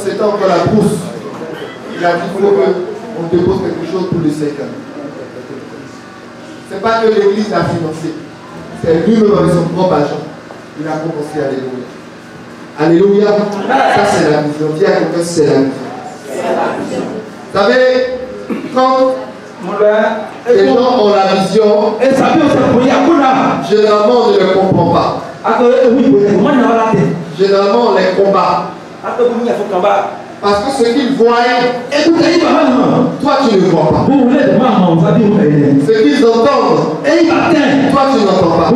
c'était encore la brousse, il a dit qu'il faut qu'on dépose quelque chose pour le Seigneur. Ce n'est pas que l'église a financé, c'est lui-même avec son propre argent. Il a commencé à Alléluia. Alléluia. Ça, c'est la vision. Dis à quelqu'un, c'est la vision. Vous savez, quand les gens ont la vision, généralement, on ne les comprend pas. Généralement, on les combat. Parce que ce qu'ils voient, toi tu ne vois pas. Ce qu'ils entendent, toi tu n'entends pas.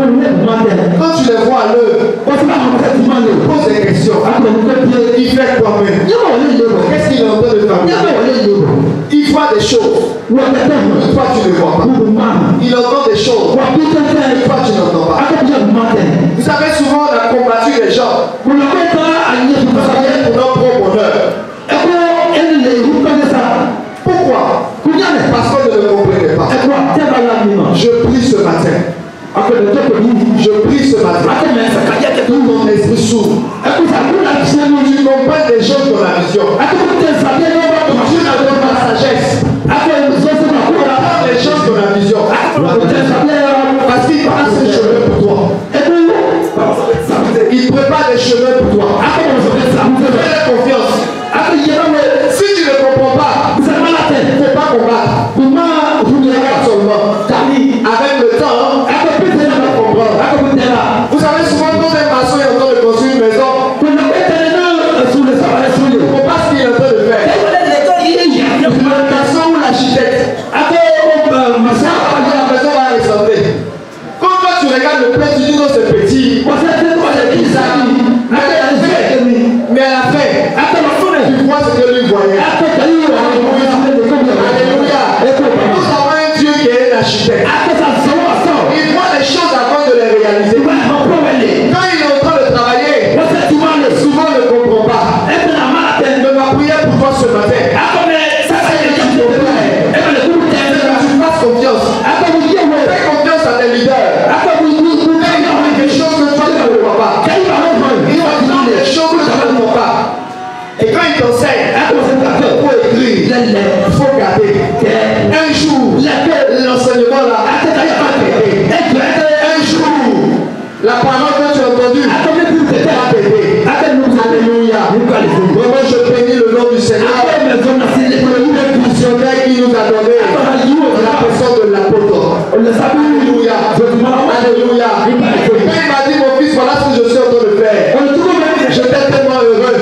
Quand tu les vois à l'œuvre, pose des questions. Il fait toi-même. Qu'est-ce qu'il est en train de faire? Il voit des choses. Toi tu ne vois pas. Il entend des choses. Toi tu n'entends pas. Vous savez, souvent on a combattu les gens pour leur propre bonheur. Pourquoi? Parce qu'on ne le comprenait pas. Je prie ce matin. Je prie ce matin. Tout mon esprit s'ouvre. Tu comprends des choses dans la vision. Tu n'as pas la sagesse. Tu apprends les choses dans la vision. Parce qu'il passe des chemins pour toi. Il prépare des chemins pour toi. Fais-le confiance. Si tu ne comprends pas, il ne faut pas combattre. Regarde seulement. Avec le temps, tu vas comprendre. Vous savez, souvent, quand un maçon est en train de construire une maison, il ne faut pas ce qu'il est en train de faire. Le maçon ou l'architecte, la maison va ressembler. Quand toi tu regardes le plan, tu dis non, c'est petit. Mais à la fin, tu vois ce que lui voyait. Alléluia. Nous avons un Dieu qui est un architecte. Il voit les choses avant de les réaliser. Quand il est en train de travailler, souvent on ne comprend pas. De ma prière pour toi ce matin, tu fasses confiance. Fais confiance à tes leaders. Il y a des choses que toi tu ne vois pas. Il y a des choses que tu ne vois pas. Et quand il t'enseigne, il faut écrire, il faut garder. Un jour, l'enseignement là, un jour, la parole que tu as entendue va t'aider. Alléluia. Vraiment, je bénis le nom du Seigneur. Le visionnaire qui nous a donné la personne de l'apôtre. Alléluia. Alléluia. Quand il m'a dit, mon fils, voilà ce que je suis en train de faire, j'étais tellement heureux.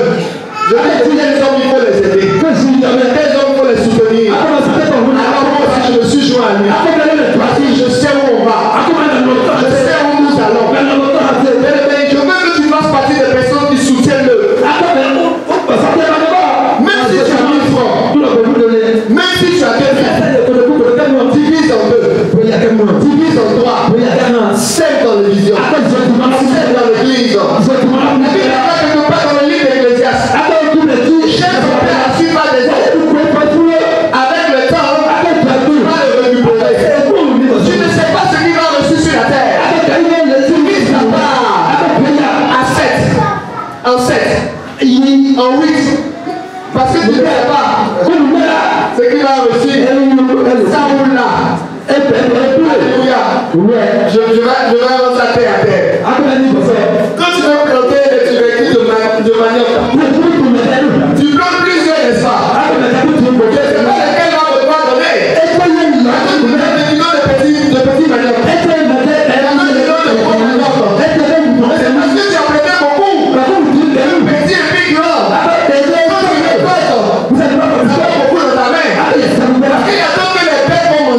Je dis, quels hommes il faut les aider, quels hommes il faut les soutenir. Alors moi aussi je me suis joint à lui. Parce que je sais où on va, je sais où nous allons. Je veux que tu fasses partie des personnes qui soutiennent le. Même si tu as 1000 francs, même si tu as 2 francs, divise en 2, divise en 3, 5 dans les visions, 5 dans l'église. Pas dans le livre d'Ecclésiaste. Chef opération va des autres. Avec le temps, tu vas le récupérer. Tu ne sais pas ce qu'il va reçu sur la terre. Tu mises la part à 7, en 7, en 8. Parce que tu ne sais pas ce qu'il va reçu. Ça roule là. Alléluia. Je vais rendre sa terre à terre. Quand tu veux planter les tubercules de manière, tu plantes plusieurs, n'est-ce pas? Je ne sais pas lequel va me donner. De petits manières. C'est parce que tu as planté beaucoup. Petit et puis grand. Vous avez beaucoup dans ta main. Parce qu'il y a tant que les pères vont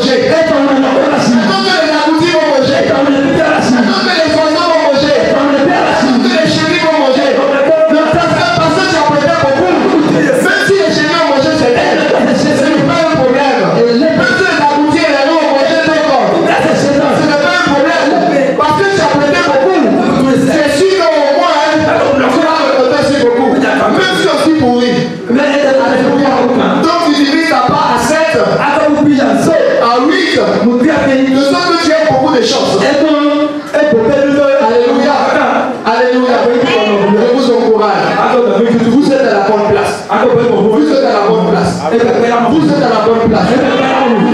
Vous êtes à la bonne place. Vous êtes à la bonne place. Vous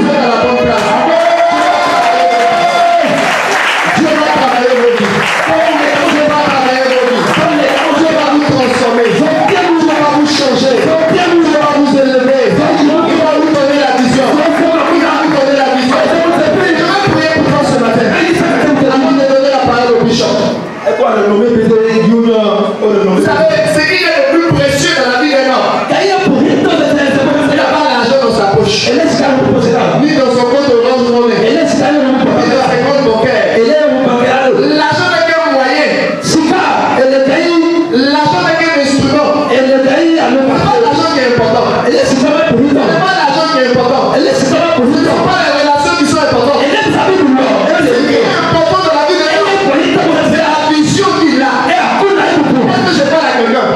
êtes à la bonne place. Dieu va travailler vos vies. Dieu va travailler vos vies. Dieu va vous transformer. Dieu va vous changer. Dieu va vous élever. Il va vous donner la vision. Il va vous donner la vision. Je vais prier pour toi ce matin. Avant de donner la parole au bishop. Vous savez, ce qui est le plus précieux dans la vie d'un homme, il n'a pas l'argent dans sa poche, ni dans son compte Orange Money, ni dans ses comptes bancaires. L'argent n'est qu'un moyen. L'argent n'est qu'un instrument. C'est pas l'argent qui est important. C'est pas l'argent qui est important. Ce sont pas les relations qui sont importantes. Ce qui est important dans la vie d'un homme, c'est la vision qu'il a. Est-ce que je parle à quelqu'un?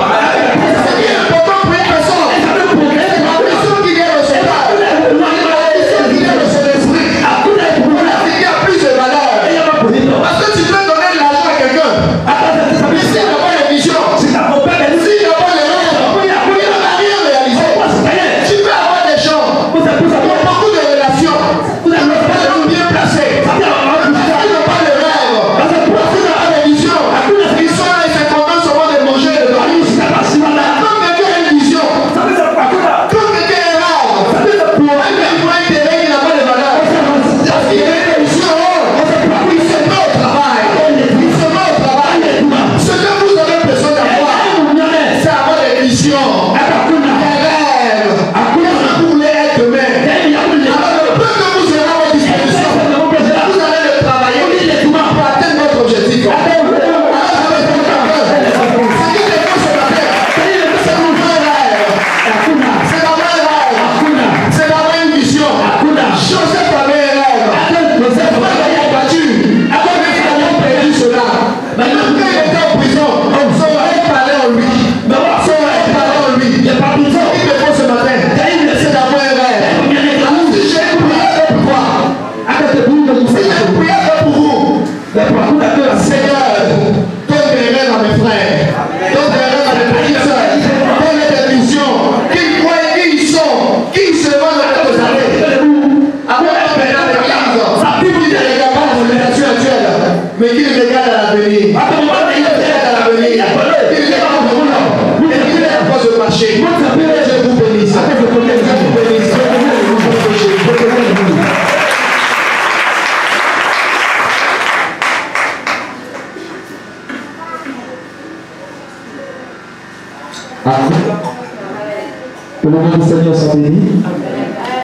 Ce qui est important pour une personne, c'est la vision qu'il y a dans son cœur, la vision qu'il y a dans son esprit. Il y a plus de valeur. Parce que tu peux donner de l'argent à quelqu'un, mais s'il n'a pas la vision, s'il n'a pas les rêves, il ne va rien réaliser. Tu peux avoir des gens qui ont beaucoup de relations, des gens bien placés, qui n'ont pas de rêve, qui n'ont pas de vision. Ils sont là et se contentent seulement de manger et de dormir. Quand quelqu'un a une vision, quand quelqu'un est rare, pour un terrain qui n'a pas de valeur, parce qu'il y a une vision, il se met au travail. Ce que vous avez besoin d'avoir, c'est avoir des visions, des rêves. Vous voulez être demain. Alors le peu que vous aurez à votre disposition, vous allez le travailler pour atteindre votre objectif. Alors je vais dire ce qui défend ce matin, c'est mon vrai rêve. C'est ma vraie rêve. C'est ma vraie vision. Joseph avait un rêve. Joseph avait battu. Avant de faire perdu cela. Maintenant qu'il était en prison, son rêve parlait en lui. Son rêve parlait en lui. Ce qui défend ce matin, c'est d'avoir un rêve. Alors si j'ai une prière pour toi, si j'ai une prière pour vous, Seigneur, donne des rêves à mes frères, donne des rêves à mes petites soeurs, donne des visions, qu'ils croient qui ils sont, qui se vont dans quelques années. Après un père de l'église, qui ne regarde pas la génération actuelle, mais qui regarde à l'avenir. Qui regarde à l'avenir. Qui regarde au boulot. Et qui regarde à ce marché. Je vous bénisse. Je vous bénisse. Que le nom du Seigneur soit béni.